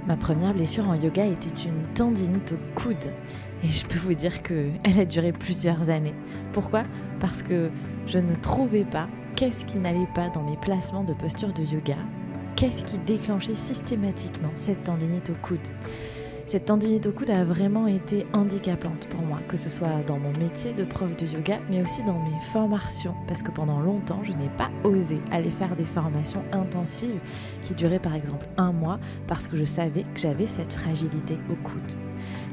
Ma première blessure en yoga était une tendinite au coude. Et je peux vous dire qu'elle a duré plusieurs années. Pourquoi ? Parce que je ne trouvais pas qu'est-ce qui n'allait pas dans mes placements de posture de yoga. Qu'est-ce qui déclenchait systématiquement cette tendinite au coude ? Cette tendinite au coude a vraiment été handicapante pour moi, que ce soit dans mon métier de prof de yoga, mais aussi dans mes formations, parce que pendant longtemps, je n'ai pas osé aller faire des formations intensives qui duraient par exemple 1 mois, parce que je savais que j'avais cette fragilité au coude.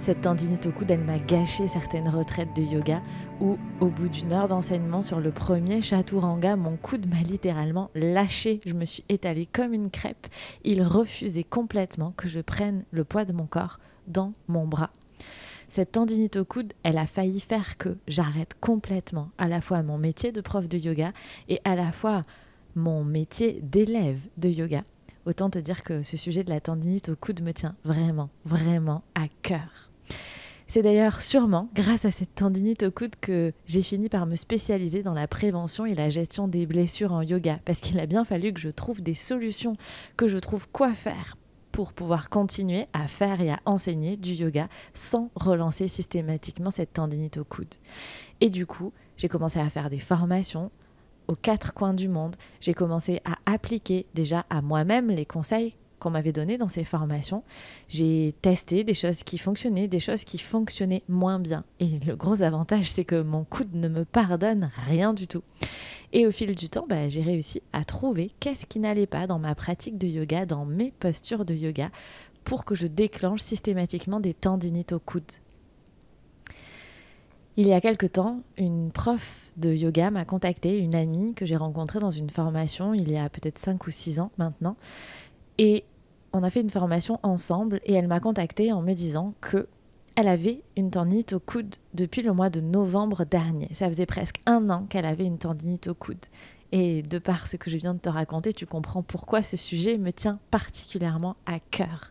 Cette tendinite au coude, elle m'a gâché certaines retraites de yoga où, au bout d'1 heure d'enseignement sur le premier chaturanga, mon coude m'a littéralement lâché. Je me suis étalée comme une crêpe. Il refusait complètement que je prenne le poids de mon corps dans mon bras. Cette tendinite au coude, elle a failli faire que j'arrête complètement à la fois mon métier de prof de yoga et à la fois mon métier d'élève de yoga. Autant te dire que ce sujet de la tendinite au coude me tient vraiment, vraiment à cœur. C'est d'ailleurs sûrement grâce à cette tendinite au coude que j'ai fini par me spécialiser dans la prévention et la gestion des blessures en yoga, parce qu'il a bien fallu que je trouve des solutions, que je trouve quoi faire pour pouvoir continuer à faire et à enseigner du yoga sans relancer systématiquement cette tendinite au coude. Et du coup, j'ai commencé à faire des formations aux 4 coins du monde. J'ai commencé à appliquer déjà à moi-même les conseils qu'on m'avait donnés dans ces formations. J'ai testé des choses qui fonctionnaient, des choses qui fonctionnaient moins bien. Et le gros avantage, c'est que mon coude ne me pardonne rien du tout. Et au fil du temps, j'ai réussi à trouver qu'est-ce qui n'allait pas dans ma pratique de yoga, dans mes postures de yoga, pour que je déclenche systématiquement des tendinites au coude. Il y a quelque temps, une prof de yoga m'a contactée, une amie que j'ai rencontrée dans une formation il y a peut-être 5 ou 6 ans maintenant. Et on a fait une formation ensemble et elle m'a contactée en me disant qu'elle avait une tendinite au coude depuis le mois de novembre dernier. Ça faisait presque 1 an qu'elle avait une tendinite au coude. Et de par ce que je viens de te raconter, tu comprends pourquoi ce sujet me tient particulièrement à cœur.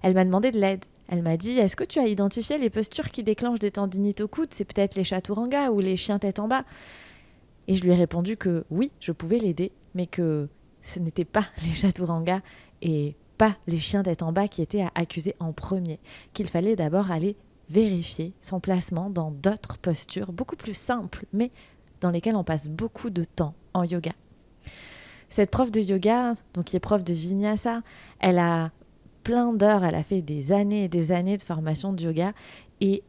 Elle m'a demandé de l'aide. Elle m'a dit, est-ce que tu as identifié les postures qui déclenchent des tendinites au coude ? C'est peut-être les chaturanga ou les chiens tête en bas. Et je lui ai répondu que oui, je pouvais l'aider, mais que ce n'était pas les chaturanga et pas les chiens tête en bas qui étaient à accuser en premier. Qu'il fallait d'abord aller vérifier son placement dans d'autres postures beaucoup plus simples, mais dans lesquelles on passe beaucoup de temps en yoga. Cette prof de yoga, donc qui est prof de vinyasa, elle a plein d'heures, elle a fait des années et des années de formation de yoga et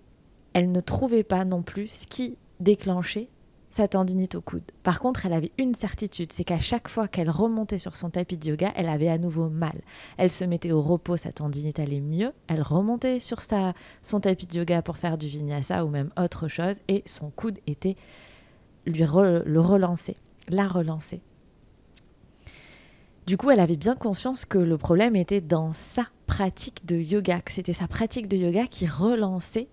elle ne trouvait pas non plus ce qui déclenchait sa tendinite au coude. Par contre, elle avait une certitude, c'est qu'à chaque fois qu'elle remontait sur son tapis de yoga, elle avait à nouveau mal. Elle se mettait au repos, sa tendinite allait mieux, elle remontait sur son tapis de yoga pour faire du vinyasa ou même autre chose et son coude était la relancer. Du coup, elle avait bien conscience que le problème était dans sa pratique de yoga, que c'était sa pratique de yoga qui relançait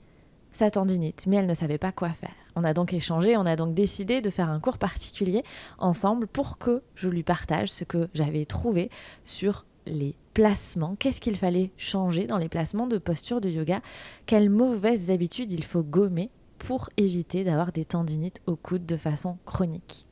sa tendinite, mais elle ne savait pas quoi faire. On a donc échangé, on a donc décidé de faire un cours particulier ensemble pour que je lui partage ce que j'avais trouvé sur les placements, qu'est-ce qu'il fallait changer dans les placements de posture de yoga, quelles mauvaises habitudes il faut gommer pour éviter d'avoir des tendinites au coude de façon chronique.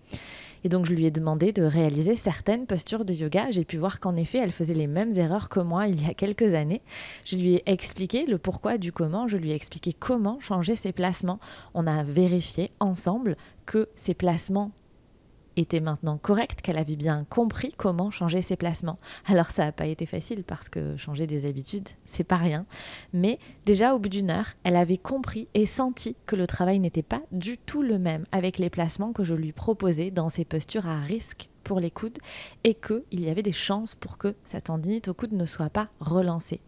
Et donc, je lui ai demandé de réaliser certaines postures de yoga. J'ai pu voir qu'en effet, elle faisait les mêmes erreurs que moi il y a quelques années. Je lui ai expliqué le pourquoi du comment. Je lui ai expliqué comment changer ses placements. On a vérifié ensemble que ses placements était maintenant correcte, qu'elle avait bien compris comment changer ses placements. Alors ça n'a pas été facile parce que changer des habitudes, c'est pas rien. Mais déjà au bout d'1 heure, elle avait compris et senti que le travail n'était pas du tout le même avec les placements que je lui proposais dans ces postures à risque pour les coudes et qu'il y avait des chances pour que sa tendinite au coude ne soit pas relancée.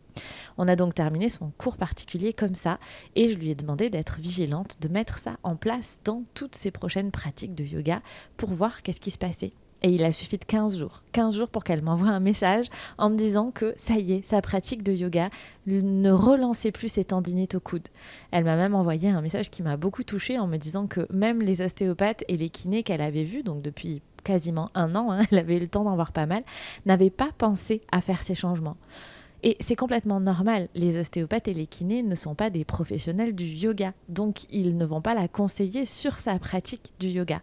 On a donc terminé son cours particulier comme ça et je lui ai demandé d'être vigilante, de mettre ça en place dans toutes ses prochaines pratiques de yoga pour voir qu'est-ce qui se passait. Et il a suffi de 15 jours pour qu'elle m'envoie un message en me disant que ça y est, sa pratique de yoga ne relançait plus ses tendinites au coude. Elle m'a même envoyé un message qui m'a beaucoup touchée en me disant que même les ostéopathes et les kinés qu'elle avait vus, donc depuis quasiment 1 an, elle avait eu le temps d'en voir pas mal, n'avaient pas pensé à faire ces changements. Et c'est complètement normal, les ostéopathes et les kinés ne sont pas des professionnels du yoga, donc ils ne vont pas la conseiller sur sa pratique du yoga.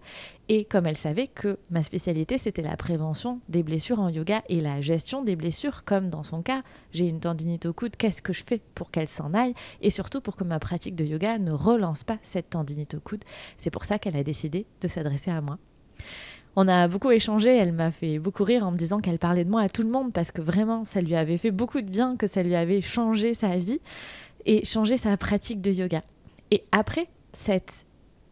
Et comme elle savait que ma spécialité c'était la prévention des blessures en yoga et la gestion des blessures, comme dans son cas, j'ai une tendinite au coude, qu'est-ce que je fais pour qu'elle s'en aille et surtout pour que ma pratique de yoga ne relance pas cette tendinite au coude. C'est pour ça qu'elle a décidé de s'adresser à moi. On a beaucoup échangé, elle m'a fait beaucoup rire en me disant qu'elle parlait de moi à tout le monde parce que vraiment, ça lui avait fait beaucoup de bien, que ça lui avait changé sa vie et changé sa pratique de yoga. Et après cette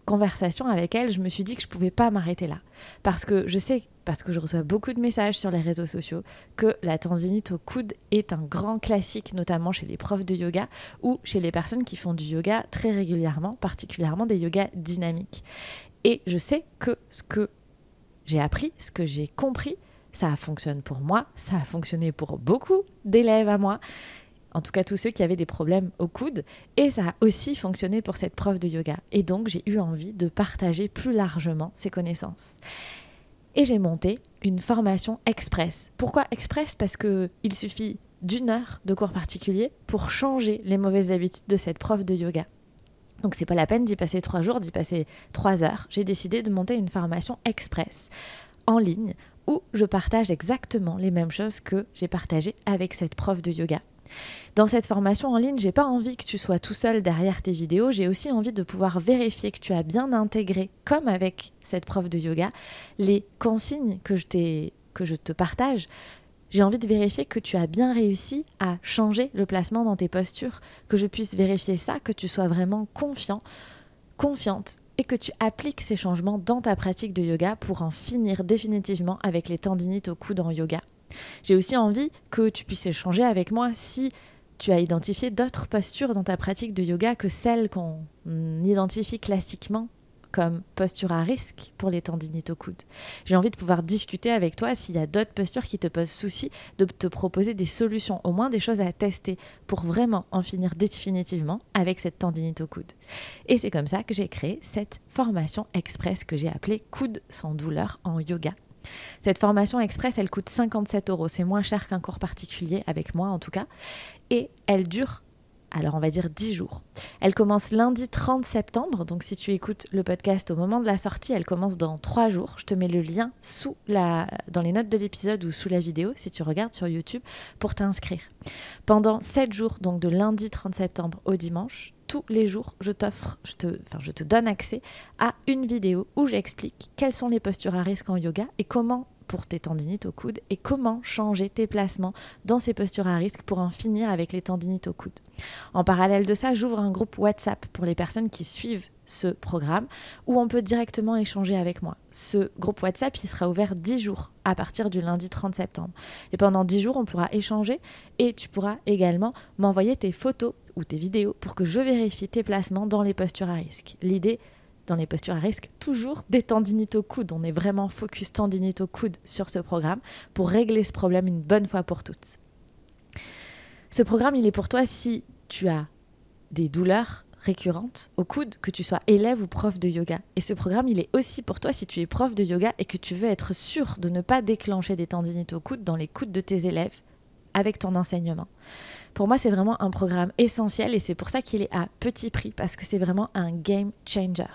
conversation avec elle, je me suis dit que je ne pouvais pas m'arrêter là. Parce que je sais, parce que je reçois beaucoup de messages sur les réseaux sociaux, que la tendinite au coude est un grand classique, notamment chez les profs de yoga ou chez les personnes qui font du yoga très régulièrement, particulièrement des yogas dynamiques. Et je sais que ce que j'ai appris, ce que j'ai compris, ça fonctionne pour moi, ça a fonctionné pour beaucoup d'élèves à moi, en tout cas tous ceux qui avaient des problèmes au coude, et ça a aussi fonctionné pour cette prof de yoga. Et donc j'ai eu envie de partager plus largement ces connaissances. Et j'ai monté une formation express. Pourquoi express ? Parce qu'il suffit d'1 heure de cours particulier pour changer les mauvaises habitudes de cette prof de yoga. Donc c'est pas la peine d'y passer 3 jours, d'y passer 3 heures. J'ai décidé de monter une formation express en ligne où je partage exactement les mêmes choses que j'ai partagées avec cette prof de yoga. Dans cette formation en ligne, j'ai pas envie que tu sois tout seul derrière tes vidéos, j'ai aussi envie de pouvoir vérifier que tu as bien intégré, comme avec cette prof de yoga, les consignes que je te partage. J'ai envie de vérifier que tu as bien réussi à changer le placement dans tes postures, que je puisse vérifier ça, que tu sois vraiment confiant, confiante et que tu appliques ces changements dans ta pratique de yoga pour en finir définitivement avec les tendinites au coude en yoga. J'ai aussi envie que tu puisses échanger avec moi si tu as identifié d'autres postures dans ta pratique de yoga que celles qu'on identifie classiquement comme posture à risque pour les tendinites au coude. J'ai envie de pouvoir discuter avec toi s'il y a d'autres postures qui te posent souci, de te proposer des solutions, au moins des choses à tester pour vraiment en finir définitivement avec cette tendinite au coude. Et c'est comme ça que j'ai créé cette formation express que j'ai appelée Coude sans douleur en yoga. Cette formation express, elle coûte 57 €. C'est moins cher qu'un cours particulier, avec moi en tout cas. Et elle dure, alors on va dire 10 jours. Elle commence lundi 30 septembre, donc si tu écoutes le podcast au moment de la sortie, elle commence dans 3 jours. Je te mets le lien dans les notes de l'épisode ou sous la vidéo, si tu regardes sur YouTube, pour t'inscrire. Pendant 7 jours, donc de lundi 30 septembre au dimanche, tous les jours, je te donne accès à une vidéo où j'explique quelles sont les postures à risque en yoga et comment, pour tes tendinites au coude, et comment changer tes placements dans ces postures à risque pour en finir avec les tendinites au coude. En parallèle de ça, j'ouvre un groupe WhatsApp pour les personnes qui suivent ce programme où on peut directement échanger avec moi. Ce groupe WhatsApp, il sera ouvert 10 jours à partir du lundi 30 septembre. Et pendant 10 jours, on pourra échanger et tu pourras également m'envoyer tes photos ou tes vidéos pour que je vérifie tes placements dans les postures à risque. L'idée, dans les postures à risque, toujours des tendinites au coude. On est vraiment focus tendinite au coude sur ce programme pour régler ce problème une bonne fois pour toutes. Ce programme, il est pour toi si tu as des douleurs récurrentes au coude, que tu sois élève ou prof de yoga. Et ce programme, il est aussi pour toi si tu es prof de yoga et que tu veux être sûr de ne pas déclencher des tendinites au coude dans les coudes de tes élèves avec ton enseignement. Pour moi, c'est vraiment un programme essentiel et c'est pour ça qu'il est à petit prix, parce que c'est vraiment un game changer.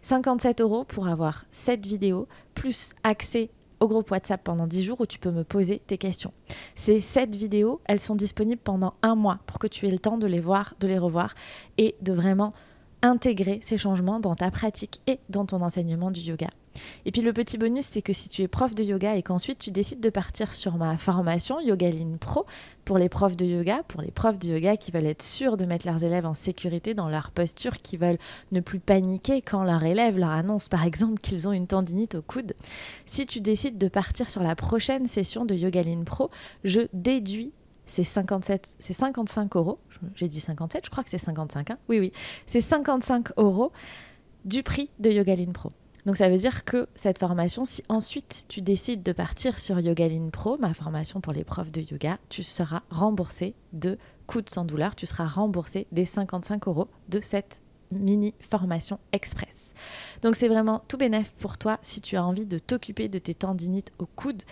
57 € pour avoir 7 vidéos, plus accès au groupe WhatsApp pendant 10 jours où tu peux me poser tes questions. Ces 7 vidéos, elles sont disponibles pendant 1 mois pour que tu aies le temps de les voir, de les revoir et de vraiment intégrer ces changements dans ta pratique et dans ton enseignement du yoga. Et puis le petit bonus, c'est que si tu es prof de yoga et qu'ensuite tu décides de partir sur ma formation Yogaline Pro pour les profs de yoga qui veulent être sûrs de mettre leurs élèves en sécurité dans leur posture, qui veulent ne plus paniquer quand leur élève leur annonce par exemple qu'ils ont une tendinite au coude. Si tu décides de partir sur la prochaine session de Yogaline Pro, je déduis c'est 55 €. J'ai dit 57, je crois que c'est 55. Hein, oui, c'est 55 € du prix de Yogaline Pro. Donc ça veut dire que cette formation, si ensuite tu décides de partir sur Yogaline Pro, ma formation pour les profs de yoga, tu seras remboursé de Coude sans douleur, tu seras remboursé des 55 € de cette mini formation express. Donc c'est vraiment tout bénef pour toi si tu as envie de t'occuper de tes tendinites au coude.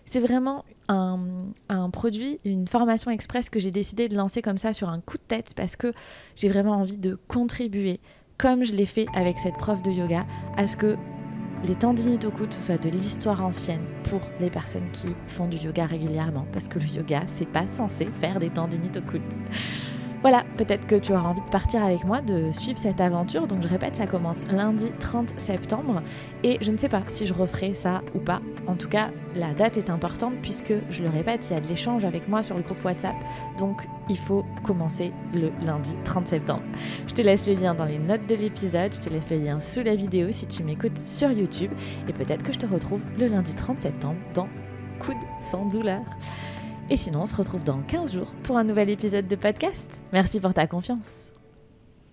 c'est vraiment un produit, une formation express que j'ai décidé de lancer comme ça sur un coup de tête parce que j'ai vraiment envie de contribuer, comme je l'ai fait avec cette prof de yoga, à ce que les tendinites au coude soient de l'histoire ancienne pour les personnes qui font du yoga régulièrement, parce que le yoga, c'est pas censé faire des tendinites au coude. Voilà, peut-être que tu auras envie de partir avec moi, de suivre cette aventure. Donc je répète, ça commence lundi 30 septembre et je ne sais pas si je referai ça ou pas. En tout cas, la date est importante puisque, je le répète, il y a de l'échange avec moi sur le groupe WhatsApp. Donc il faut commencer le lundi 30 septembre. Je te laisse le lien dans les notes de l'épisode, je te laisse le lien sous la vidéo si tu m'écoutes sur YouTube et peut-être que je te retrouve le lundi 30 septembre dans Coude sans douleur. Et sinon, on se retrouve dans 15 jours pour un nouvel épisode de podcast. Merci pour ta confiance.